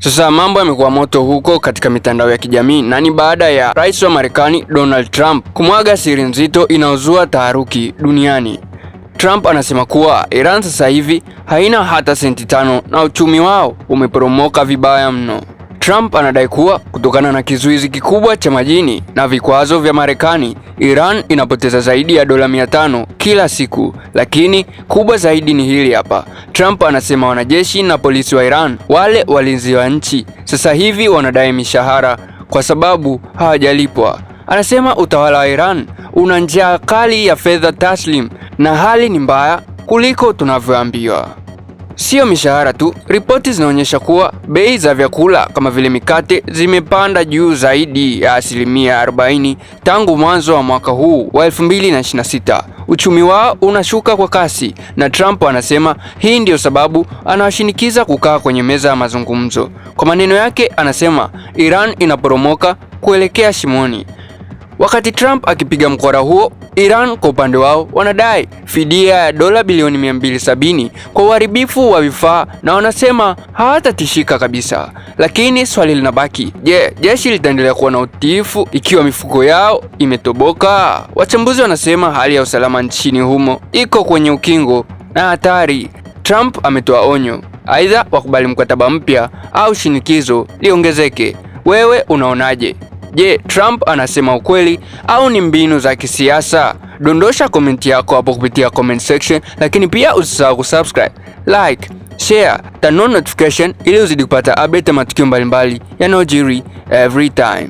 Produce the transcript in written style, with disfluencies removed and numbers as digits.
Sasa mambo yamekuwa moto huko katika mitandao ya kijamii na ni baada ya rais wa Marekani Donald Trump kumwaga siri nzito inayozua taharuki duniani. Trump anasema kuwa Iran sasa hivi haina hata senti 5 na uchumi wao umeporomoka vibaya mno. Trump anadai kuwa kutokana na kizuizi kikubwa cha majini na vikwazo vya Marekani, Iran inapoteza zaidi ya dola 500 kila siku. Lakini kubwa zaidi ni hili hapa. Trump anasema wanajeshi na polisi wa Iran, wale walinzi wa nchi, sasa hivi wanadai mishahara kwa sababu hawajalipwa. Anasema utawala wa Iran una njaa kali ya fedha taslim na hali ni mbaya kuliko tunavyoambiwa. Sio mishahara tu, ripoti zinaonyesha kuwa bei za vyakula kama vile mikate zimepanda juu zaidi ya 40% tangu mwanzo wa mwaka huu wa 2026. Uchumi wao unashuka kwa kasi na Trump anasema hii ndio sababu anawashinikiza kukaa kwenye meza ya mazungumzo. Kwa maneno yake anasema Iran inaporomoka kuelekea shimoni. Wakati Trump akipiga mkwara huo, Iran kwa upande wao wanadai fidia ya dola bilioni 270 kwa uharibifu wa vifaa na wanasema hawatatishika kabisa. Lakini swali linabaki, je, jeshi litaendelea kuwa na utiifu ikiwa mifuko yao imetoboka? Wachambuzi wanasema hali ya usalama nchini humo iko kwenye ukingo na hatari. Trump ametoa onyo, aidha wakubali mkataba mpya au shinikizo liongezeke. Wewe unaonaje? Je, Trump anasema ukweli au ni mbinu za kisiasa? Dondosha komenti yako hapo kupitia comment section, lakini pia usisahau kusubscribe, like, share, turn on notification ili uzidi kupata update ya matukio mbalimbali yanayojiri every time.